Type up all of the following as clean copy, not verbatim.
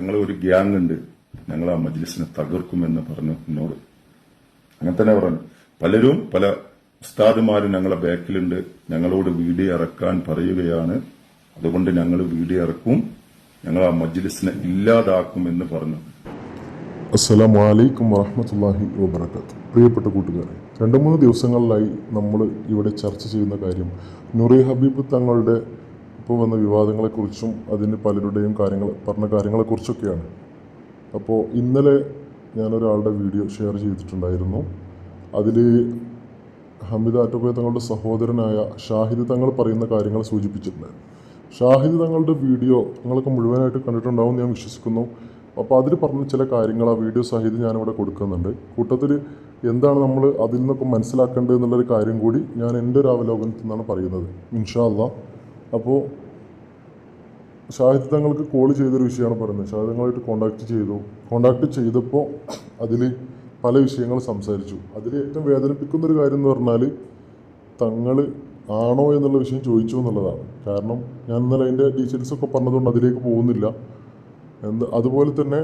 ഞങ്ങൾ ഒരു ഗ്യാങ് ഉണ്ട്, ഞങ്ങൾ ആ മജ്ലിസിനെ തകർക്കുമെന്ന് പറഞ്ഞു എന്നോട്. അങ്ങനെ തന്നെ പറഞ്ഞു. പലരും പല ഉസ്താദുമാരും ഞങ്ങളെ ബാക്കിലുണ്ട്, ഞങ്ങളോട് വീഡിയോ ഇറക്കാൻ പറയുകയാണ്. അതുകൊണ്ട് ഞങ്ങൾ വീഡിയോ ഇറക്കും, ഞങ്ങൾ ആ മജ്ലിസിനെ ഇല്ലാതാക്കും എന്ന് പറഞ്ഞു. അസ്സലാമു അലൈക്കും വറഹ്മത്തുള്ളാഹി വബറകാതുഹു. പ്രിയപ്പെട്ട കൂട്ടുകാരെ, 2-3 ദിവസങ്ങളിലായി നമ്മൾ ഇവിടെ ചർച്ച ചെയ്യുന്ന കാര്യം നൂറി ഹബീബ് തങ്ങളുടെ ഇപ്പോൾ വന്ന വിവാദങ്ങളെക്കുറിച്ചും അതിന് പലരുടെയും പറഞ്ഞ കാര്യങ്ങളെക്കുറിച്ചൊക്കെയാണ്. അപ്പോൾ ഇന്നലെ ഞാനൊരാളുടെ വീഡിയോ ഷെയർ ചെയ്തിട്ടുണ്ടായിരുന്നു. അതിൽ ഹമീദ് ആറ്റോക്കോയ തങ്ങളുടെ സഹോദരനായ ഷാഹിദ് തങ്ങൾ പറയുന്ന കാര്യങ്ങൾ സൂചിപ്പിച്ചിട്ടുണ്ട്. ഷാഹിദ് തങ്ങളുടെ വീഡിയോ നിങ്ങളൊക്കെ മുഴുവനായിട്ട് കണ്ടിട്ടുണ്ടാവും ഞാൻ വിശ്വസിക്കുന്നു. അപ്പോൾ അതിൽ പറഞ്ഞ ചില കാര്യങ്ങൾ ആ വീഡിയോ സഹിതം ഞാനിവിടെ കൊടുക്കുന്നുണ്ട്. കൂട്ടത്തിൽ എന്താണ് നമ്മൾ അതിൽ നിന്നൊക്കെ മനസ്സിലാക്കേണ്ടത് എന്നുള്ളൊരു കാര്യം കൂടി ഞാൻ എൻ്റെ ഒരു അവലോകനത്തിൽ നിന്നാണ് പറയുന്നത്, ഇൻഷാ അല്ലാഹ്. അപ്പോൾ ഷാഹിദ് തങ്ങൾക്ക് കോൾ ചെയ്തൊരു വിഷയമാണ് പറയുന്നത്. ഷാഹിദ് തങ്ങളായിട്ട് കോണ്ടാക്ട് ചെയ്തപ്പോൾ അതിൽ പല വിഷയങ്ങൾ സംസാരിച്ചു. അതിൽ ഏറ്റവും വേദനിപ്പിക്കുന്നൊരു കാര്യം എന്ന് പറഞ്ഞാൽ തങ്ങൾ ആണോ എന്നുള്ള വിഷയം ചോദിച്ചു എന്നുള്ളതാണ്. കാരണം ഞാൻ ഇന്നലെ അതിൻ്റെ ഡീറ്റെയിൽസൊക്കെ പറഞ്ഞതുകൊണ്ട് അതിലേക്ക് പോകുന്നില്ല. അതുപോലെ തന്നെ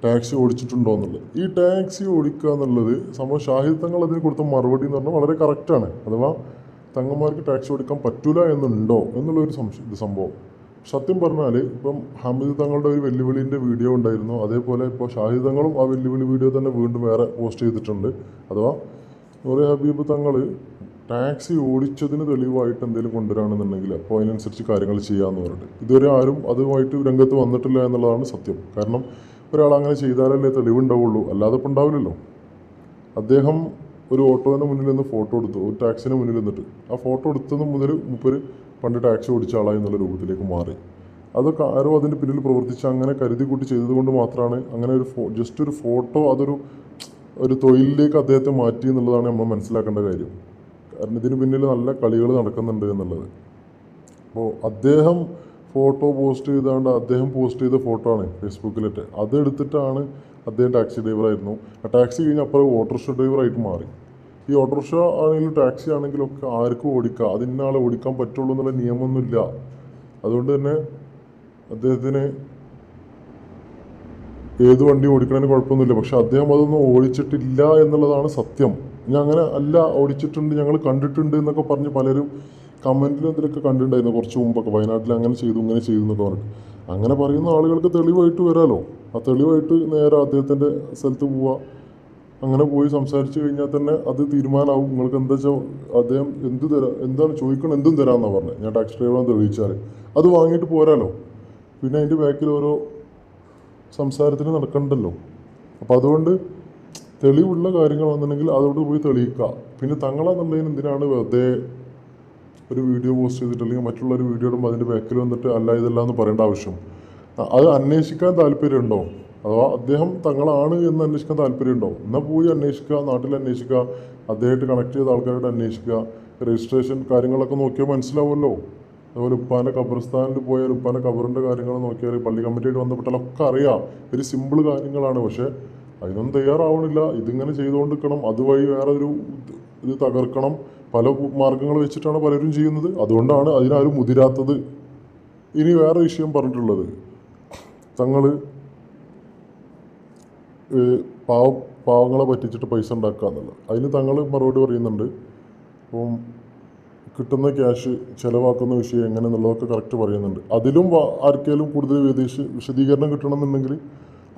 ടാക്സി ഓടിച്ചിട്ടുണ്ടോ എന്നുള്ളത്. ഈ ടാക്സി ഓടിക്കുക എന്നുള്ളത് സംഭവം ഷാഹിദ് തങ്ങൾ അതിന് കൊടുത്ത മറുപടി എന്ന് പറഞ്ഞാൽ വളരെ കറക്റ്റാണ്. അഥവാ തങ്ങന്മാർക്ക് ടാക്സി ഓടിക്കാൻ പറ്റൂല എന്നുണ്ടോ എന്നുള്ളൊരു സംഭവം. സത്യം പറഞ്ഞാൽ ഇപ്പം ഹമീദ് തങ്ങളുടെ ഒരു വെല്ലുവിളിൻ്റെ വീഡിയോ ഉണ്ടായിരുന്നു. അതേപോലെ ഇപ്പോൾ ഷാഹിദ് തങ്ങളും ആ വെല്ലുവിളി വീഡിയോ തന്നെ വീണ്ടും വേറെ പോസ്റ്റ് ചെയ്തിട്ടുണ്ട്. അഥവാ നൂറി ഹബീബ് തങ്ങൾ ടാക്സി ഓടിച്ചതിന് തെളിവായിട്ട് എന്തെങ്കിലും കൊണ്ടുവരാണെന്നുണ്ടെങ്കിൽ അപ്പോൾ അതിനനുസരിച്ച് കാര്യങ്ങൾ ചെയ്യാമെന്ന് പറഞ്ഞിട്ട് ഇതുവരെ ആരും അതുമായിട്ട് രംഗത്ത് വന്നിട്ടില്ല എന്നുള്ളതാണ് സത്യം. കാരണം ഒരാൾ അങ്ങനെ ചെയ്താലല്ലേ തെളിവുണ്ടാവുള്ളൂ, അല്ലാതെ ഇപ്പം ഉണ്ടാവില്ലല്ലോ. അദ്ദേഹം ഒരു ഓട്ടോൻ്റെ മുന്നിൽ നിന്ന് ഫോട്ടോ എടുത്തു, ഒരു ടാക്സിന് മുന്നിൽ നിന്നിട്ട് ആ ഫോട്ടോ എടുത്തത് മുതൽ മൂപ്പര് പണ്ട് ടാക്സി ഓടിച്ച ആളായി എന്നുള്ള രൂപത്തിലേക്ക് മാറി. അതൊക്കെ ആരോ അതിൻ്റെ പിന്നിൽ പ്രവർത്തിച്ച് അങ്ങനെ കരുതി കൂട്ടി ചെയ്തതുകൊണ്ട് മാത്രമാണ് അങ്ങനെ ഒരു ജസ്റ്റ് ഒരു ഫോട്ടോ ഒരു തൊഴിലിലേക്ക് അദ്ദേഹത്തെ മാറ്റി എന്നുള്ളതാണ് നമ്മൾ മനസ്സിലാക്കേണ്ട കാര്യം. കാരണം ഇതിന് പിന്നിൽ നല്ല കളികൾ നടക്കുന്നുണ്ട് എന്നുള്ളത്. അപ്പോൾ അദ്ദേഹം ഫോട്ടോ പോസ്റ്റ് ചെയ്താണ്ട് അദ്ദേഹം പോസ്റ്റ് ചെയ്ത ഫോട്ടോ ആണ് ഫേസ്ബുക്കിലിട്ട്. അതെടുത്തിട്ടാണ് അദ്ദേഹം ടാക്സി ഡ്രൈവറായിരുന്നു. ആ ടാക്സി കഴിഞ്ഞ് അപ്പുറം ഓട്ടോറിക്ഷ ഡ്രൈവറായിട്ട് മാറി. ഈ ഓട്ടോറിക്ഷ ആണെങ്കിലും ടാക്സി ആണെങ്കിലും ഒക്കെ ആർക്കും ഓടിക്കാം, അതിനാളെ ഓടിക്കാൻ പറ്റുള്ളൂ എന്നുള്ള നിയമമൊന്നുമില്ല. അതുകൊണ്ട് തന്നെ അദ്ദേഹത്തിന് ഏത് വണ്ടി ഓടിക്കണതിന് കുഴപ്പമൊന്നുമില്ല. പക്ഷെ അദ്ദേഹം അതൊന്നും ഓടിച്ചിട്ടില്ല എന്നുള്ളതാണ് സത്യം. ഇനി അങ്ങനെ അല്ല ഓടിച്ചിട്ടുണ്ട്, ഞങ്ങൾ കണ്ടിട്ടുണ്ട് എന്നൊക്കെ പറഞ്ഞ് പലരും കമൻറ്റിലും ഇതിലൊക്കെ കണ്ടിട്ടുണ്ടായിരുന്നു കുറച്ച് മുമ്പൊക്കെ. വയനാട്ടിൽ അങ്ങനെ ചെയ്തു ഇങ്ങനെ ചെയ്തു എന്നൊക്കെ പറഞ്ഞിട്ട് അങ്ങനെ പറയുന്ന ആളുകൾക്ക് തെളിവായിട്ട് വരാമല്ലോ. ആ തെളിവായിട്ട് നേരെ അദ്ദേഹത്തിൻ്റെ സ്ഥലത്ത് പോവുക, അങ്ങനെ പോയി സംസാരിച്ച് കഴിഞ്ഞാൽ തന്നെ അത് തീരുമാനമാവും. നിങ്ങൾക്ക് എന്താ വെച്ചാൽ അദ്ദേഹം എന്താണ് ചോദിക്കണം എന്തും തരാമെന്നാണ് പറഞ്ഞത്. ഞാൻ ടാക്സി ഡ്രൈവറാന്ന് തെളിയിച്ചാൽ അത് വാങ്ങിയിട്ട് പോരാലോ. പിന്നെ അതിൻ്റെ ബാക്കിൽ ഓരോ സംസാരത്തിന് നടക്കണ്ടല്ലോ. അപ്പോൾ അതുകൊണ്ട് തെളിവുള്ള കാര്യങ്ങളാണെന്നുണ്ടെങ്കിൽ അതോട് പോയി തെളിയിക്കുക. പിന്നെ തങ്ങളെന്നുള്ളതിന് എന്തിനാണ് വെറുതെ ഒരു വീഡിയോ പോസ്റ്റ് ചെയ്തിട്ട് അല്ലെങ്കിൽ മറ്റുള്ളൊരു വീഡിയോ ഇടുമ്പോൾ അതിൻ്റെ ബാക്കിൽ വന്നിട്ട് അല്ല ഇതല്ല എന്ന് പറയേണ്ട ആവശ്യം? അത് അന്വേഷിക്കാൻ താല്പര്യമുണ്ടോ? അഥവാ അദ്ദേഹം തങ്ങളാണ് എന്ന് അന്വേഷിക്കാൻ താല്പര്യമുണ്ടോ? എന്നാൽ പോയി അന്വേഷിക്കുക, നാട്ടിൽ അന്വേഷിക്കുക, അദ്ദേഹമായിട്ട് കണക്ട് ചെയ്ത ആൾക്കാരോട് അന്വേഷിക്കുക. രജിസ്ട്രേഷൻ കാര്യങ്ങളൊക്കെ നോക്കിയാൽ മനസ്സിലാവുമല്ലോ. അതുപോലെ ഉപ്പാൻ്റെ ഖബർസ്ഥാനിൽ പോയാൽ ഉപ്പാൻ്റെ ഖബറിൻ്റെ കാര്യങ്ങൾ നോക്കിയാൽ പള്ളി കമ്മിറ്റിയായിട്ട് ബന്ധപ്പെട്ടാലൊക്കെ അറിയാം. ഒരു സിമ്പിൾ കാര്യങ്ങളാണ്. പക്ഷേ അതിനൊന്നും തയ്യാറാവണില്ല. ഇതിങ്ങനെ ചെയ്തുകൊണ്ടിരിക്കണം, അതുവഴി വേറെ ഒരു ഇത് തകർക്കണം, പല മാർഗങ്ങൾ വെച്ചിട്ടാണ് പലരും ചെയ്യുന്നത്. അതുകൊണ്ടാണ് അതിനാരും മുതിരാത്തത്. ഇനി വേറെ വിഷയം പറഞ്ഞിട്ടുള്ളത്, തങ്ങൾ പാവങ്ങളെ പറ്റിച്ചിട്ട് പൈസ ഉണ്ടാക്കുക എന്നുള്ളത്. അതിന് തങ്ങൾ മറുപടി പറയുന്നുണ്ട്. അപ്പം കിട്ടുന്ന ക്യാഷ് ചിലവാക്കുന്ന വിഷയം എങ്ങനെ എന്നുള്ളതൊക്കെ കറക്റ്റ് പറയുന്നുണ്ട്. അതിലും ആർക്കെങ്കിലും കൂടുതൽ വിശദീകരണം കിട്ടണമെന്നുണ്ടെങ്കിൽ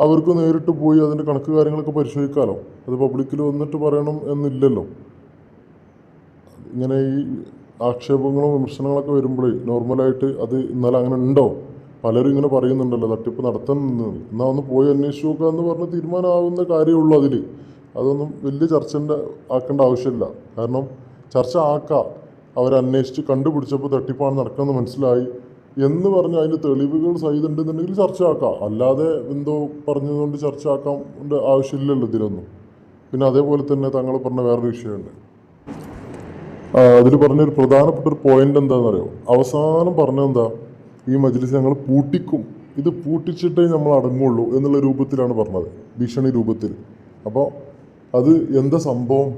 അവർക്ക് നേരിട്ട് പോയി അതിൻ്റെ കണക്ക് കാര്യങ്ങളൊക്കെ പരിശോധിക്കാമല്ലോ. അത് പബ്ലിക്കിൽ വന്നിട്ട് പറയണം എന്നില്ലല്ലോ. ഇങ്ങനെ ഈ ആക്ഷേപങ്ങളും വിമർശനങ്ങളൊക്കെ വരുമ്പോഴേ നോർമലായിട്ട് അത് ഇന്നലെ അങ്ങനെ ഉണ്ടോ, പലരും ഇങ്ങനെ പറയുന്നുണ്ടല്ലോ തട്ടിപ്പ് നടത്തുന്നത്, എന്നാൽ ഒന്ന് പോയി അന്വേഷിച്ച് നോക്കുക എന്ന് പറഞ്ഞ് തീരുമാനമാവുന്ന കാര്യമുള്ളൂ. അതിൽ അതൊന്നും വലിയ ആക്കേണ്ട ആവശ്യമില്ല. കാരണം ചർച്ച ആക്കാം. അവരന്വേഷിച്ച് കണ്ടുപിടിച്ചപ്പോൾ തട്ടിപ്പാണ് നടക്കുന്നത് മനസ്സിലായി എന്ന് പറഞ്ഞ് അതിൻ്റെ തെളിവുകൾ സഹിതമുണ്ടെന്നുണ്ടെങ്കിൽ ചർച്ച ആക്കാം. അല്ലാതെ എന്തോ പറഞ്ഞതുകൊണ്ട് ചർച്ച ആക്കാൻ ആവശ്യമില്ലല്ലോ ഇതിലൊന്നും. പിന്നെ അതേപോലെ തന്നെ തങ്ങൾ പറഞ്ഞ വേറൊരു വിഷയമുണ്ട്. അതിൽ പറഞ്ഞൊരു പ്രധാനപ്പെട്ട ഒരു പോയിന്റ് എന്താണെന്നറിയോ? അവസാനം പറഞ്ഞെന്താ, ഈ മജ്ലിസ് ഞങ്ങൾ പൂട്ടിക്കും, ഇത് പൂട്ടിച്ചിട്ടേ നമ്മൾ അടങ്ങുള്ളൂ എന്നുള്ള രൂപത്തിലാണ് പറഞ്ഞത്, ഭീഷണി രൂപത്തിൽ. അപ്പോൾ അത് എന്താ സംഭവം,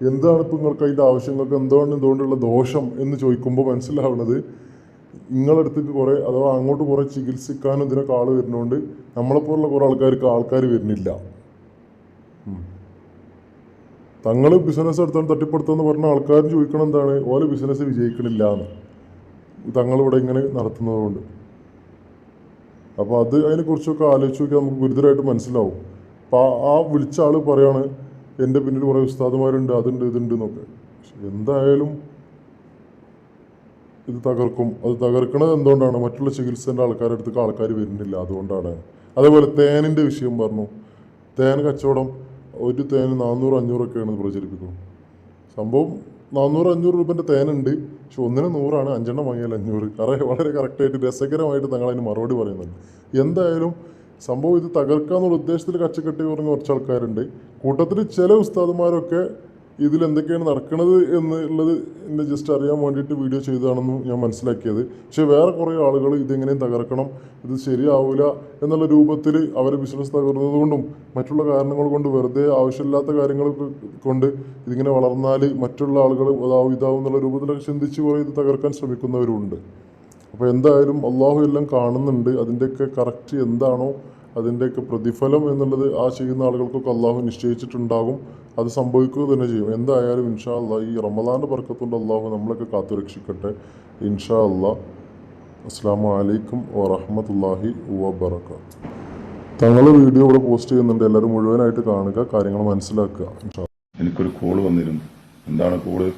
എന്താണ് ഇപ്പോൾ നിങ്ങൾക്ക് അതിൻ്റെ ആവശ്യങ്ങൾക്ക് എന്താണ് ഇതുകൊണ്ടുള്ള ദോഷം എന്ന് ചോദിക്കുമ്പോൾ മനസ്സിലാവുന്നത് നിങ്ങളടുത്തേക്ക് കുറേ അഥവാ അങ്ങോട്ട് കുറേ ചികിത്സിക്കാനും ഇതിനൊക്കെ ആൾ വരുന്നതുകൊണ്ട് നമ്മളെപ്പോലുള്ള കുറേ ആൾക്കാർ വരുന്നില്ല. തങ്ങൾ ബിസിനസ് എടുത്താൽ തട്ടിപ്പെടുത്തുമെന്ന് പറഞ്ഞ ആൾക്കാരും ചോദിക്കണം എന്താണ്, ഓരോ ബിസിനസ് വിജയിക്കണില്ല എന്ന് തങ്ങളിവിടെ ഇങ്ങനെ നടത്തുന്നതുകൊണ്ട്. അപ്പോൾ അതിനെക്കുറിച്ചൊക്കെ ആലോചിച്ച് നോക്കിയാൽ നമുക്ക് ഗുരുതരമായിട്ട് മനസ്സിലാവും. അപ്പോൾ ആ വിളിച്ച ആൾ പറയാണ് എൻ്റെ പിന്നിൽ കുറേ ഉസ്താദുമാരുണ്ട്, അതുണ്ട് ഇതുണ്ട് എന്നൊക്കെ. പക്ഷെ എന്തായാലും ഇത് തകർക്കും. അത് തകർക്കണത് എന്തുകൊണ്ടാണ്? മറ്റുള്ള ചികിത്സേൻ്റെ ആൾക്കാരുടെ അടുത്തേക്ക് ആൾക്കാർ വരുന്നില്ല, അതുകൊണ്ടാണ്. അതേപോലെ തേനിൻ്റെ വിഷയം പറഞ്ഞു. തേൻ കച്ചവടം ഒരു തേന് 400-500 പ്രചരിപ്പിക്കുന്നത്. സംഭവം 400-500 രൂപേൻ്റെ തേനുണ്ട്, പക്ഷെ ഒന്നിന് 100 5 വാങ്ങിയാൽ 500. വളരെ കറക്റ്റായിട്ട് രസകരമായിട്ട് തങ്ങളതിന് മറുപടി പറയുന്നുണ്ട്. എന്തായാലും സംഭവം ഇത് തകർക്കാന്നുള്ള ഉദ്ദേശത്തിൽ കച്ചക്കെട്ടി പറഞ്ഞ കുറച്ച് ആൾക്കാരുണ്ട്. കൂട്ടത്തിൽ ചില ഉസ്താദുമാരൊക്കെ ഇതിലെന്തൊക്കെയാണ് നടക്കുന്നത് എന്നുള്ളത് എന്നെ ജസ്റ്റ് അറിയാൻ വേണ്ടിയിട്ട് വീഡിയോ ചെയ്തതാണെന്ന് ഞാൻ മനസ്സിലാക്കിയത്. പക്ഷേ വേറെ കുറേ ആളുകൾ ഇതെങ്ങനെയും തകർക്കണം, ഇത് ശരിയാവില്ല എന്നുള്ള രൂപത്തിൽ അവരെ ബിസിനസ് തകർന്നത് കൊണ്ടും മറ്റുള്ള കാരണങ്ങൾ കൊണ്ട് വെറുതെ ആവശ്യമില്ലാത്ത കാര്യങ്ങൾ കൊണ്ട് ഇതിങ്ങനെ വളർന്നാൽ മറ്റുള്ള ആളുകൾ ഇതാവും എന്നുള്ള രൂപത്തിലൊക്കെ ചിന്തിച്ച് കുറേ ഇത് തകർക്കാൻ ശ്രമിക്കുന്നവരുണ്ട്. അപ്പോൾ എന്തായാലും അള്ളാഹു എല്ലാം കാണുന്നുണ്ട്. അതിൻ്റെയൊക്കെ കറക്റ്റ് എന്താണോ അതിൻ്റെയൊക്കെ പ്രതിഫലം എന്നുള്ളത് ആ ചെയ്യുന്ന ആളുകൾക്കൊക്കെ അള്ളാഹു നിശ്ചയിച്ചിട്ടുണ്ടാകും. അത് സംഭവിക്കുക തന്നെ ചെയ്യും. എന്തായാലും ഇൻഷാ അള്ളാഹ് ഈ റമദാൻ്റെ ബർക്കത്തുകൊണ്ട് അള്ളാഹു നമ്മളൊക്കെ കാത്തുരക്ഷിക്കട്ടെ ഇൻഷാ അള്ളാഹ്. അസ്സലാമു അലൈക്കും വറഹ്മത്തുള്ളാഹി വബറകാതുഹു. തങ്ങൾ വീഡിയോ ഇവിടെ പോസ്റ്റ് ചെയ്യുന്നുണ്ട്, എല്ലാവരും മുഴുവനായിട്ട് കാണുക, കാര്യങ്ങൾ മനസ്സിലാക്കുക. എനിക്കൊരു കോള് വന്നിരുന്നു. എന്താണ് കോള്?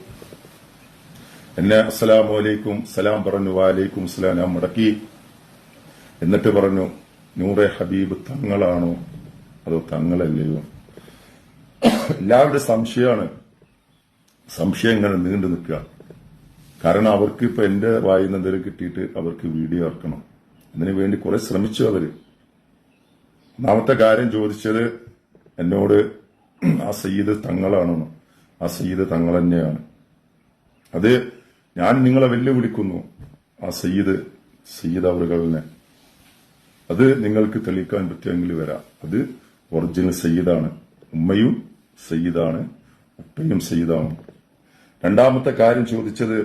എന്നെ അസ്സലാമു അലൈക്കും സലാം പറഞ്ഞു. വാലൈക്കും സലാം ഞാൻ മടക്കി. എന്നിട്ട് പറഞ്ഞു, നൂറെ ഹബീബ് തങ്ങളാണോ അതോ തങ്ങളല്ലയോ? എല്ലാവരുടെ സംശയമാണ്. സംശയം ഇങ്ങനെ നീണ്ടു നിൽക്കുക. കാരണം അവർക്ക് ഇപ്പൊ എന്റെ വായിന്ന് എന്തെങ്കിലും കിട്ടിയിട്ട് അവർക്ക് വീഡിയോ ഇറക്കണം. അതിനു വേണ്ടി കുറെ ശ്രമിച്ചു അവര്. ഒന്നാമത്തെ കാര്യം ചോദിച്ചത് എന്നോട് ആ സയ്യിദ് തങ്ങളാണോ? ആ സയ്യിദ് തങ്ങൾ തന്നെയാണ്. അത് ഞാൻ നിങ്ങളെ വെല്ലുവിളിക്കുന്നു. ആ സയ്യിദ് അവറുകളിനെ അത് നിങ്ങൾക്ക് തെളിയിക്കാൻ പറ്റുമെങ്കിൽ വരാം. അത് ഒറിജിനൽ സയ്യിദാണ്. ഉമ്മയും സയ്യിദാണ്, ഉപ്പയും സയ്യിദാണ്. രണ്ടാമത്തെ കാര്യം ചോദിച്ചത്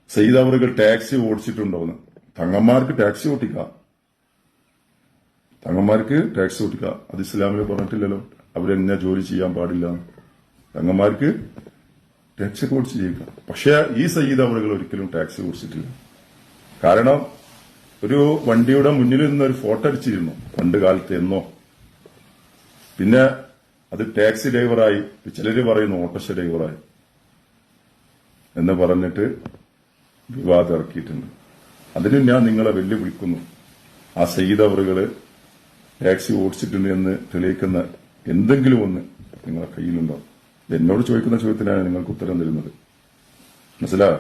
സയ്യിദ് അവറുകൾ ടാക്സി ഓടിച്ചിട്ടുണ്ടോന്ന്. തങ്ങന്മാർക്ക് ടാക്സി ഓടിക്കാം. അത് ഇസ്ലാമിൽ പറഞ്ഞിട്ടില്ലല്ലോ. അവരെന്നെ ജോലി ചെയ്യാൻ പാടില്ല. തങ്ങന്മാർക്ക് ടാക്സി ഓടിച്ച് ജീവിക്കാം. പക്ഷെ ഈ സയ്യിദ് അവറുകൾ ഒരിക്കലും ടാക്സി ഓടിച്ചിട്ടില്ല. കാരണം ഒരു വണ്ടിയുടെ മുന്നിൽ നിന്ന് ഒരു ഫോട്ടോ അടിച്ചിരുന്നു പണ്ട് കാലത്ത് എന്നോ. പിന്നെ അത് ടാക്സി ഡ്രൈവറായി, ചിലര് പറയുന്നു ഓട്ടോറിക്ഷ ഡ്രൈവറായി എന്ന് പറഞ്ഞിട്ട് വിവാദം ഇറക്കിയിട്ടുണ്ട്. അതിന് ഞാൻ നിങ്ങളെ വെല്ലുവിളിക്കുന്നു. ആ സയ്യിദ് അവറുകള് ടാക്സി ഓടിച്ചിട്ടുണ്ട് എന്ന് തെളിയിക്കുന്ന എന്തെങ്കിലും ഒന്ന് നിങ്ങളെ കയ്യിലുണ്ടോ? എന്നോട് ചോദിക്കുന്ന ചോദ്യത്തിനാണ് നിങ്ങൾക്ക് ഉത്തരം തരുന്നത്. മനസ്സിലായോ?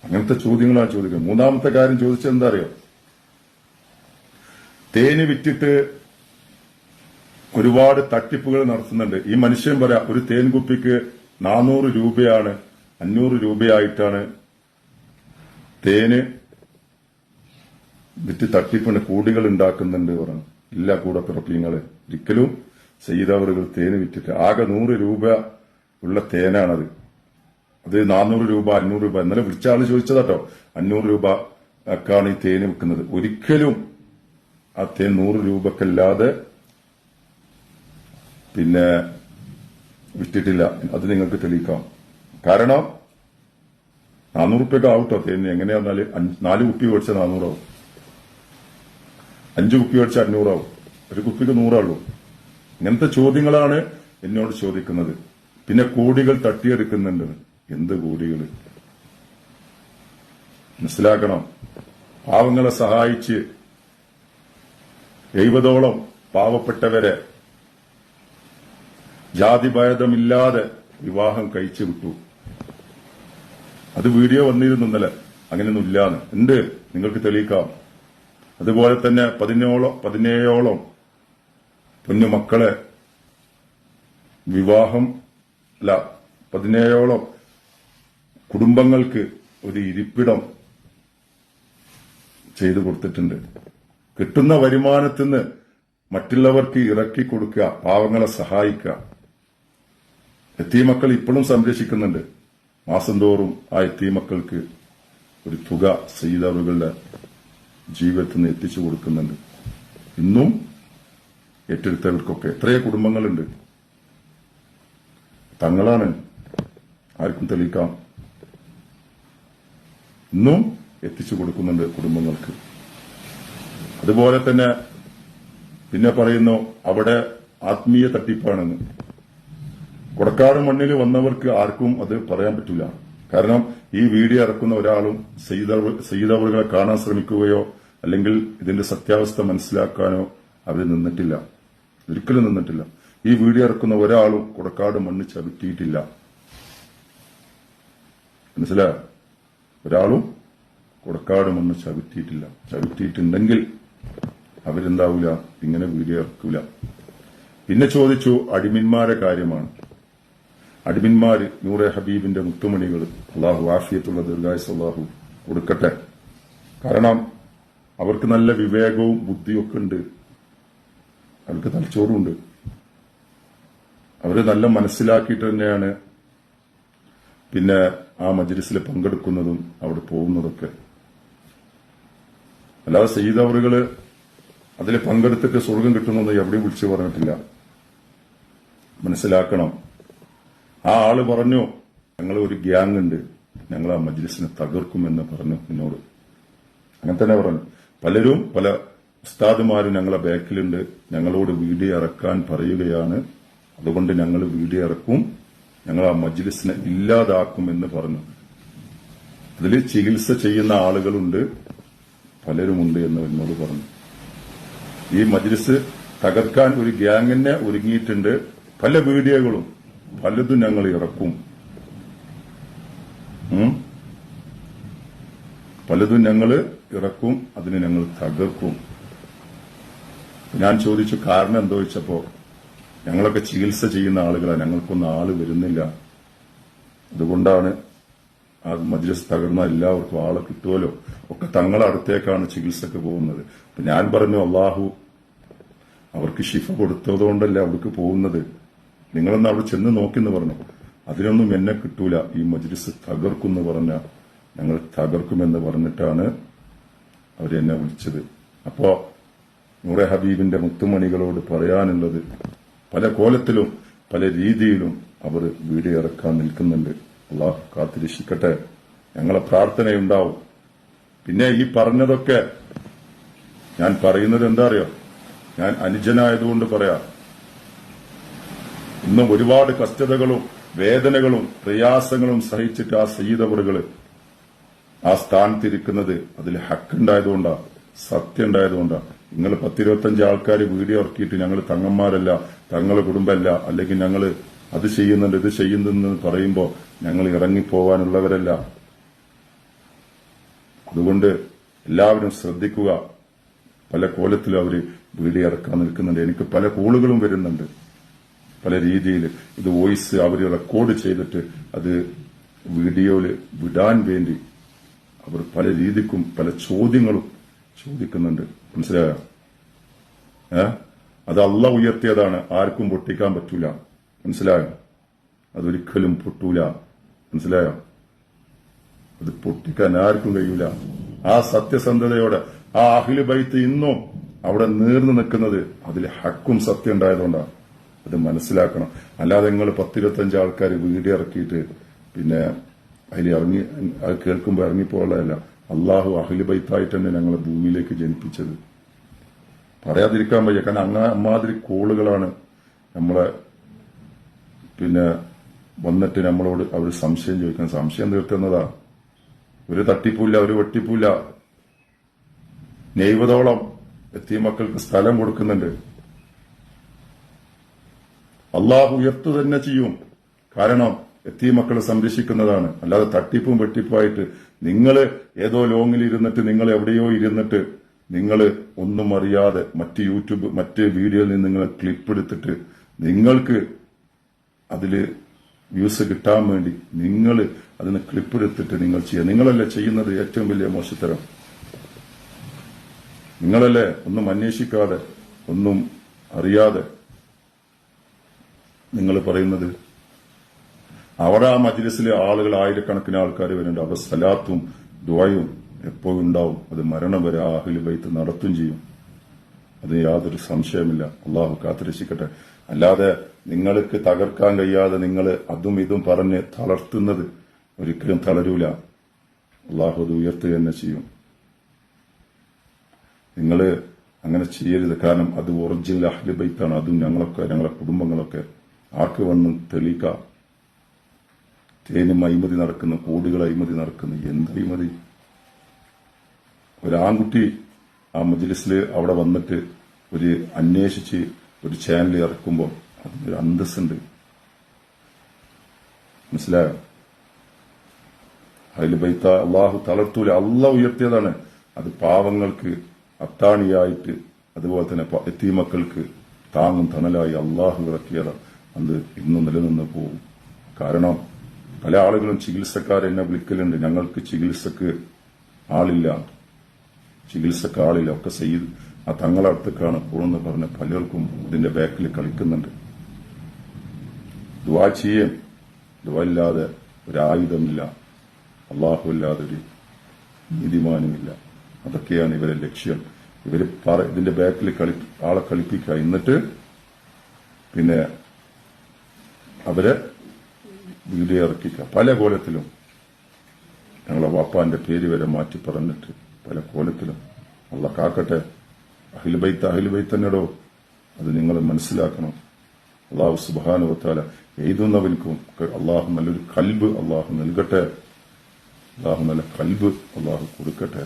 അങ്ങനത്തെ ചോദ്യങ്ങളാണ് ചോദിക്കുന്നത്. മൂന്നാമത്തെ കാര്യം ചോദിച്ചത് എന്താ അറിയോ? തേന് വിറ്റിട്ട് ഒരുപാട് തട്ടിപ്പുകൾ നടത്തുന്നുണ്ട്. ഈ മനുഷ്യൻ പറയാം ഒരു തേൻ കുപ്പിക്ക് 400 രൂപയാണ്, 500 രൂപയായിട്ടാണ് തേന് വിറ്റ് തട്ടിപ്പിന് കോടികൾ ഉണ്ടാക്കുന്നുണ്ട് പറഞ്ഞു. ഇല്ല കൂടെ പിറപ്പിങ്ങള്. ഒരിക്കലും സയ്യിദ് അവറുകൾ തേന് വിറ്റിട്ട് ആകെ 100 രൂപ ഉള്ള തേനാണത്. അത് 400 രൂപ 500 രൂപ ഇന്നലെ വിളിച്ച ആള് ചോദിച്ചതാട്ടോ. 500 രൂപ ഒക്കെയാണ് ഈ തേന് വിൽക്കുന്നത്. ഒരിക്കലും ആ തേൻ 100 രൂപക്കല്ലാതെ പിന്നെ വിറ്റിട്ടില്ല. അത് നിങ്ങൾക്ക് തെളിയിക്കാം. കാരണം 400 രൂപയ്ക്ക് ആവട്ടോ തേന്. എങ്ങനെയാന്നാല് 4 കുപ്പി മേടിച്ചാൽ 400 ആവും, 5 കുപ്പി മേടിച്ചാൽ 500 ആവും, ഒരു കുപ്പിക്ക് 100 ആവുള്ളൂ. ഇങ്ങനത്തെ ചോദ്യങ്ങളാണ് എന്നോട് ചോദിക്കുന്നത്. പിന്നെ കോടികൾ തട്ടിയെടുക്കുന്നുണ്ട്. എന്ത് കോടികള്? മനസ്സിലാക്കണം. പാവങ്ങളെ സഹായിച്ച് 70ഓളം പാവപ്പെട്ടവരെ ജാതിഭേദമില്ലാതെ വിവാഹം കഴിച്ചു വിട്ടു. അത് വീഡിയോ വന്നിരുന്നു ഇന്നലെ. അങ്ങനെയൊന്നും ഇല്ലാന്ന് ഉണ്ട്, നിങ്ങൾക്ക് തെളിയിക്കാം. അതുപോലെ തന്നെ 17ഓളം പൊന്നുമക്കളെ വിവാഹം 17ഓളം കുടുംബങ്ങൾക്ക് ഒരു ഇരിപ്പിടം ചെയ്തു കൊടുത്തിട്ടുണ്ട്. കിട്ടുന്ന വരുമാനത്തിൽ നിന്ന് മറ്റുള്ളവർക്ക് ഇറക്കി കൊടുക്കുക, പാവങ്ങളെ സഹായിക്കുക. എത്തിയ മക്കൾ ഇപ്പോഴും സംരക്ഷിക്കുന്നുണ്ട്. മാസം തോറും ആ എത്തീമക്കൾക്ക് ഒരു തുക സയ്യിദ് അവറുകളുടെ ജീവിതത്തിൽ നിന്ന് എത്തിച്ചു കൊടുക്കുന്നുണ്ട്. ഇന്നും ഏറ്റെടുത്തവർക്കൊക്കെ എത്രയോ കുടുംബങ്ങളുണ്ട്. തങ്ങളാണ്, ആർക്കും തെളിയിക്കാം. ഇന്നും എത്തിച്ചു കൊടുക്കുന്നുണ്ട് കുടുംബങ്ങൾക്ക്. അതുപോലെ തന്നെ പിന്നെ പറയുന്നു അവിടെ ആത്മീയ തട്ടിപ്പാണെന്ന്. കൊടക്കാട് മണ്ണിൽ വന്നവർക്ക് ആർക്കും അത് പറയാൻ പറ്റില്ല. കാരണം ഈ വീഡിയോ ഇറക്കുന്ന ഒരാളും സയ്യിദ് അവറുകളെ കാണാൻ ശ്രമിക്കുകയോ അല്ലെങ്കിൽ ഇതിന്റെ സത്യാവസ്ഥ മനസ്സിലാക്കാനോ അവർ നിന്നിട്ടില്ല, ഒരിക്കലും നിന്നിട്ടില്ല. ഈ വീഡിയോ ഇറക്കുന്ന ഒരാളും കൊടക്കാട് മണ്ണ് ചവിട്ടിയിട്ടില്ല. മനസ്സിലായോ? ഒരാളും കൊടക്കാട് മണ്ണ് ചവിട്ടിയിട്ടില്ല. ചവിട്ടിയിട്ടുണ്ടെങ്കിൽ അവരെന്താവൂല, ഇങ്ങനെ വീഡിയോ ഇറക്കൂല. പിന്നെ ചോദിച്ചു അടിമിന്മാരെ കാര്യമാണ്. അടിമിന്മാര് നൂറെ ഹബീബിന്റെ മുത്തുമണികൾ, അള്ളാഹു ആഫിയത്തുള്ള ദീർഘായുസ്സ് അള്ളാഹു കൊടുക്കട്ടെ. കാരണം അവർക്ക് നല്ല വിവേകവും ബുദ്ധിയൊക്കെ ഉണ്ട്, അവർക്ക് തലച്ചോറുണ്ട്. അവര് നല്ല മനസ്സിലാക്കിയിട്ട് തന്നെയാണ് പിന്നെ ആ മജ്ലിസിൽ പങ്കെടുക്കുന്നതും അവിടെ പോകുന്നതൊക്കെ. അല്ലാതെ സയ്യിദ് അവറുകള് അതിൽ പങ്കെടുത്തിട്ട് സ്വർഗം കിട്ടുന്നൊന്നും എവിടെയും വിളിച്ചു പറഞ്ഞിട്ടില്ല. മനസ്സിലാക്കണം. ആ ആള് പറഞ്ഞു ഞങ്ങൾ ഒരു ഗ്യാങ് ഉണ്ട്, ഞങ്ങൾ ആ മജ്ലിസിനെ തകർക്കുമെന്ന് പറഞ്ഞു എന്നോട്. അങ്ങനെ തന്നെ പറഞ്ഞു. പലരും പല ഉസ്താദുമാരും ഞങ്ങളെ ബാക്കിലുണ്ട്, ഞങ്ങളോട് വീഡിയോ ഇറക്കാൻ പറയുകയാണ്, അതുകൊണ്ട് ഞങ്ങൾ വീഡിയോ ഇറക്കും, ഞങ്ങൾ ആ മജ്ലിസിനെ ഇല്ലാതാക്കുമെന്ന് പറഞ്ഞു. അതിൽ ചികിത്സ ചെയ്യുന്ന ആളുകളുണ്ട്, പലരുമുണ്ട് എന്ന് എന്നോട് പറഞ്ഞു. ഈ മജ്ലിസ് തകർക്കാൻ ഒരു ഗ്യാങ്ങിനെ ഒരുങ്ങിയിട്ടുണ്ട്. പല വീഡിയോകളും പലതും ഞങ്ങൾ ഇറക്കും, പലതും ഞങ്ങൾ ഇറക്കും, അതിനെ ഞങ്ങൾ തകർക്കും. ഞാൻ ചോദിച്ചു കാരണം എന്തോ ചോദിച്ചപ്പോ ഞങ്ങളൊക്കെ ചികിത്സ ചെയ്യുന്ന ആളുകളാണ്, ഞങ്ങൾക്കൊന്നും ആള് വരുന്നില്ല, അതുകൊണ്ടാണ് ആ മജ്ലിസ് തകർന്ന എല്ലാവർക്കും ആളെ കിട്ടുമല്ലോ, ഒക്കെ തങ്ങളെ അടുത്തേക്കാണ് ചികിത്സക്ക് പോകുന്നത്. അപ്പൊ ഞാൻ പറഞ്ഞു അള്ളാഹു അവർക്ക് ശിഫ കൊടുത്തതുകൊണ്ടല്ലേ അവർക്ക് പോകുന്നത്, നിങ്ങളൊന്ന് അവിടെ ചെന്ന് നോക്കിന്ന് പറഞ്ഞു. അതിനൊന്നും എന്നെ കിട്ടൂല, ഈ മജ്ലിസ് തകർക്കുമെന്ന് പറഞ്ഞ ഞങ്ങൾ തകർക്കുമെന്ന് പറഞ്ഞിട്ടാണ് അവരെന്നെ വിളിച്ചത്. അപ്പോ നൂറെ ഹബീബിന്റെ മുത്തുമണികളോട് പറയാനുള്ളത്, പല കോലത്തിലും പല രീതിയിലും അവർ വീഡിയോ ഇറക്കാൻ നിൽക്കുന്നുണ്ട്. അള്ളാഹു കാത്തിരക്ഷിക്കട്ടെ. ഞങ്ങളെ പ്രാർത്ഥനയുണ്ടാവും. പിന്നെ ഈ പറഞ്ഞതൊക്കെ ഞാൻ പറയുന്നത് എന്താ അറിയോ, ഞാൻ അനുജനായതുകൊണ്ട് പറയാം. ഇന്നും ഒരുപാട് കഷ്ടതകളും വേദനകളും പ്രയാസങ്ങളും സഹിച്ചിട്ട് ആ സയ്യിദ് അവറുകള് ആ സ്ഥാനത്തിരിക്കുന്നത് അതിൽ ഹക്കുണ്ടായതുകൊണ്ടാ, സത്യം ഉണ്ടായതുകൊണ്ടാ. നിങ്ങൾ 10-25 ആൾക്കാർ വീഡിയോ ഇറക്കിയിട്ട് ഞങ്ങൾ തങ്ങന്മാരല്ല, തങ്ങളുടെ കുടുംബമല്ല, അല്ലെങ്കിൽ ഞങ്ങൾ അത് ചെയ്യുന്നുണ്ട് ഇത് ചെയ്യുന്നെന്ന് പറയുമ്പോൾ ഞങ്ങൾ ഇറങ്ങിപ്പോവാനുള്ളവരല്ല. അതുകൊണ്ട് എല്ലാവരും ശ്രദ്ധിക്കുക. പല കോലത്തിലും അവർ വീഡിയോ ഇറക്കാൻ നിൽക്കുന്നുണ്ട്. എനിക്ക് പല കോളുകളും വരുന്നുണ്ട്, പല രീതിയിൽ. ഇത് വോയിസ് അവർ റെക്കോർഡ് ചെയ്തിട്ട് അത് വീഡിയോയിൽ വിടാൻ വേണ്ടി അവർ പല രീതിക്കും പല ചോദ്യങ്ങളും ചോദിക്കുന്നുണ്ട്. മനസ്സിലായോ? അത് അള്ളാഹ് ഉയർത്തിയതാണ്, ആർക്കും പൊട്ടിക്കാൻ പറ്റൂല. മനസ്സിലായോ? അതൊരിക്കലും പൊട്ടൂല. മനസ്സിലായോ? അത് പൊട്ടിക്കാൻ ആർക്കും കഴിയൂല. ആ സത്യസന്ധതയോടെ ആ അഹ്ലു ബൈത്ത് ഇന്നും അവിടെ നീർന്നു നിൽക്കുന്നത് അതിൽ ഹക്കും സത്യം ഉണ്ടായതുകൊണ്ടാണ്. അത് മനസ്സിലാക്കണം. അല്ലാതെ നിങ്ങൾ 10-25 ആൾക്കാർ വീഡിയോ ഇറക്കിയിട്ട് പിന്നെ അതിൽ ഇറങ്ങി അത് കേൾക്കുമ്പോൾ ഇറങ്ങിപ്പോളല്ല. അള്ളാഹു അഹ്ലു ബൈത്തായിട്ട് തന്നെ ഞങ്ങളെ ഭൂമിയിലേക്ക് ജനിപ്പിച്ചത്. പറയാതിരിക്കാൻ വയ്യ. കാരണം അമ്മാതിരി കോളുകളാണ് നമ്മളെ പിന്നെ വന്നിട്ട് നമ്മളോട് അവർ സംശയം ചോദിക്കാൻ, സംശയം തീർക്കുന്നതാ. ഒരു തട്ടിപ്പില്ല, ഒരു വെട്ടിപ്പില്ല. 70ഓളം എത്തീമക്കൾക്ക് സ്ഥലം കൊടുക്കുന്നുണ്ട്. അള്ളാഹു ഉയർത്തു തന്നെ ചെയ്യും. കാരണം എത്തീമക്കളെ സംരക്ഷിക്കുന്നതാണ്. അല്ലാതെ തട്ടിപ്പും വെട്ടിപ്പുമായിട്ട് നിങ്ങൾ ഏതോ ലോങ്ങിൽ ഇരുന്നിട്ട്, നിങ്ങൾ എവിടെയോ ഇരുന്നിട്ട്, നിങ്ങൾ ഒന്നും അറിയാതെ മറ്റ് വീഡിയോയിൽ നിന്ന് നിങ്ങൾ ക്ലിപ്പ് എടുത്തിട്ട് നിങ്ങൾക്ക് അതില് വ്യൂസ് കിട്ടാൻ വേണ്ടി നിങ്ങൾ അതിന് ക്ലിപ്പ് എടുത്തിട്ട് നിങ്ങൾ ചെയ്യുക. നിങ്ങളല്ലേ ചെയ്യുന്നത് ഏറ്റവും വലിയ മോശത്തരം. നിങ്ങളല്ലേ ഒന്നും അന്വേഷിക്കാതെ ഒന്നും അറിയാതെ നിങ്ങൾ പറയുന്നത്. അവിടെ ആ മജ്ലിസിലെ ആളുകൾ ആയിരക്കണക്കിന് ആൾക്കാർ വരുന്നുണ്ട്. അവർ സലാത്തും ദുആയും എപ്പോഴും ഉണ്ടാവും. അത് മരണം വരെ ആ അഹ്ലു ബൈത്ത് നടത്തും ചെയ്യും. അത് യാതൊരു സംശയമില്ല. അള്ളാഹു കാത്തുരക്ഷിക്കട്ടെ. അല്ലാതെ നിങ്ങൾക്ക് തകർക്കാൻ കഴിയാതെ നിങ്ങൾ അതും ഇതും പറഞ്ഞ് തളർത്തുന്നത് ഒരിക്കലും തളരൂല. അള്ളാഹു അത് ഉയർത്തുക തന്നെ ചെയ്യും. നിങ്ങൾ അങ്ങനെ ചെയ്യരുത്. കാരണം അത് ഒറിജിനൽ അഹ്ലു ബൈത്താണ്. അതും ഞങ്ങളെ കുടുംബങ്ങളൊക്കെ ആർക്ക് വന്ന് തെളിയിക്കാം. തേനും അഴിമതി നടക്കുന്നു, കോടികൾ അഴിമതി നടക്കുന്നു. എന്ത് അഴിമതി? ഒരാൺകുട്ടി ആ മജ്ലിസിൽ അവിടെ വന്നിട്ട് ഒരു അന്വേഷിച്ച് ഒരു ചാനൽ ഇറക്കുമ്പോൾ അതിനൊരു അന്തസ്സുണ്ട്. മനസ്സിലായോ? അഹ്ലു ബൈത്ത് അള്ളാഹു തളർത്തൂല. അള്ളാഹു ഉയർത്തിയതാണ്. അത് പാവങ്ങൾക്ക് അത്താണിയായിട്ട്, അതുപോലെ തന്നെ യതീമക്കൾക്ക് താങ്ങും തണലായി അള്ളാഹു ഇറക്കിയതാണ്. അത് ഇന്നും നിലനിന്ന് പോകും. കാരണം പല ആളുകളും ചികിത്സക്കാരെന്നെ വിളിക്കലുണ്ട്. ഞങ്ങൾക്ക് ചികിത്സക്ക് ആളില്ല, ഒക്കെ സയ്യിദ് ആ തങ്ങളെ അടുത്തേക്കാണ് പോകുന്നത് പറഞ്ഞ പലർക്കും ഇതിന്റെ ബാക്കിൽ കളിക്കുന്നുണ്ട്. ദുആ ചെയ്യും. ദുആ ഇല്ലാതെ ഒരു ആയുധമില്ല, അള്ളാഹു ഇല്ലാതെ ഒരു നീതിമാനുമില്ല. അതൊക്കെയാണ് ഇവരെ ലക്ഷ്യം. ഇവര് ഇതിന്റെ ബാക്കിൽ ആളെ കളിപ്പിക്കുക. എന്നിട്ട് പിന്നെ അവരെ വീഡിയോ ഇറക്കിക്കുക പല കോലത്തിലും. ഞങ്ങളെ വാപ്പാന്റെ പേര് വരെ മാറ്റി പറഞ്ഞിട്ട് പല കോലത്തിലും. അള്ളാഹ് കാക്കട്ടെ. അഹ്ലു ബൈത്ത് തന്നെടോ. അത് നിങ്ങൾ മനസ്സിലാക്കണം. അള്ളാഹു സുബ്ഹാനഹു വ തആല എഴുതുന്നവൻക്കും അള്ളാഹു നല്ലൊരു കൽബ് അള്ളാഹു നൽകട്ടെ. അള്ളാഹു നല്ല കൽബ് അള്ളാഹു കൊടുക്കട്ടെ.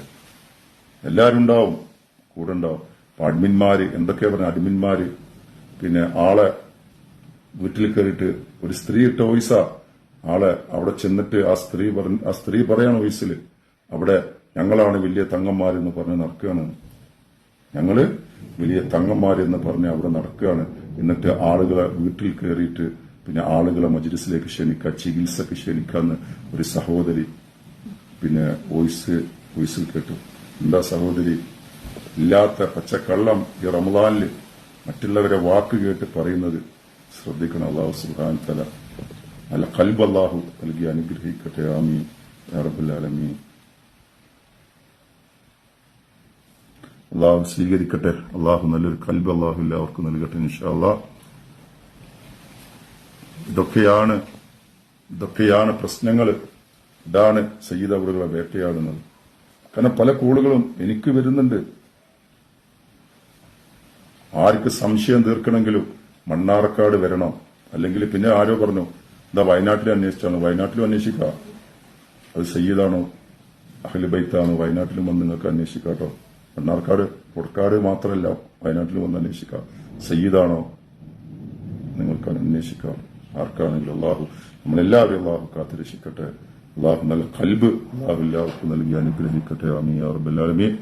എല്ലാവരും ഉണ്ടാവും, കൂടെ ഉണ്ടാവും. അഡ്മിന്മാര് എന്തൊക്കെയാ പറഞ്ഞ അഡ്മിന്മാര് പിന്നെ ആളെ വീട്ടിൽ കയറിയിട്ട് ഒരു സ്ത്രീ ഇട്ട വോയിസാ. ആളെ അവിടെ ചെന്നിട്ട് ആ സ്ത്രീ പറയാണ് വോയിസിൽ അവിടെ ഞങ്ങളാണ് വലിയ തങ്ങന്മാരെന്ന് പറഞ്ഞ് നടക്കുകയാണ്. ഞങ്ങള് വലിയ തങ്ങന്മാരെന്ന് പറഞ്ഞ് അവിടെ നടക്കുകയാണ്. എന്നിട്ട് ആളുകളെ വീട്ടിൽ കയറിയിട്ട് പിന്നെ ആളുകളെ മജ്ലിസിലേക്ക് ക്ഷണിക്കുക, ചികിത്സക്ക് ക്ഷണിക്കാന്ന് ഒരു സഹോദരി പിന്നെ വോയിസിൽ കേട്ടു. എന്താ സഹോദരി? ഇല്ലാത്ത പച്ചക്കള്ളം ഈ റമദാനില് മറ്റുള്ളവരെ വാക്ക് കേട്ട് പറയുന്നത് ശ്രദ്ധിക്കണം. അല്ലാഹു സുബ്ഹാനഹു വ തആല നല്ല ഖൽബ് അല്ലാഹു നൽകി അനുഗ്രഹിക്കട്ടെ. ആമീൻ യാ റബ്ബൽ ആലമീൻ. അള്ളാഹു സ്വീകരിക്കട്ടെ. അള്ളാഹു നല്ലൊരു കൽബ് അള്ളാഹു എല്ലാവർക്കും നൽകട്ടെ ഇൻഷാ അല്ലാഹ്. ഇതൊക്കെയാണ് പ്രശ്നങ്ങൾ. ഇതാണ് സയ്യിദ് അവറുകളെ വേട്ടയാടുന്നത്. കാരണം പല കോളുകളും എനിക്ക് വരുന്നുണ്ട്. ആർക്ക് സംശയം തീർക്കണമെങ്കിലും മണ്ണാർക്കാട് വരണം. അല്ലെങ്കിൽ പിന്നെ ആരോ പറഞ്ഞു എന്താ വയനാട്ടിൽ അന്വേഷിച്ചാണ്. വയനാട്ടിലും അന്വേഷിക്കാം. അത് സയ്യിദാണോ അഹ്ലു ബൈത്താണോ വയനാട്ടിലും വന്ന് നിങ്ങൾക്ക് അന്വേഷിക്കാട്ടോ. മണ്ണാർക്കാട് പൊടക്കാട് മാത്രമല്ല, വയനാട്ടിലും വന്ന് അന്വേഷിക്കാം. സയ്യിദാണോ നിങ്ങൾക്ക് അന്വേഷിക്കാം. ആർക്കാണെങ്കിലും അള്ളാഹു നമ്മളെല്ലാവരും അള്ളാഹു കാത്തുരക്ഷിക്കട്ടെ. അള്ളാഹു നല്ല ഖൽബ് അള്ളാഹു എല്ലാവർക്കും നൽകി അനുഗ്രഹിക്കട്ടെ. ആമീൻ യാ റബ്ബൽ ആലമീൻ.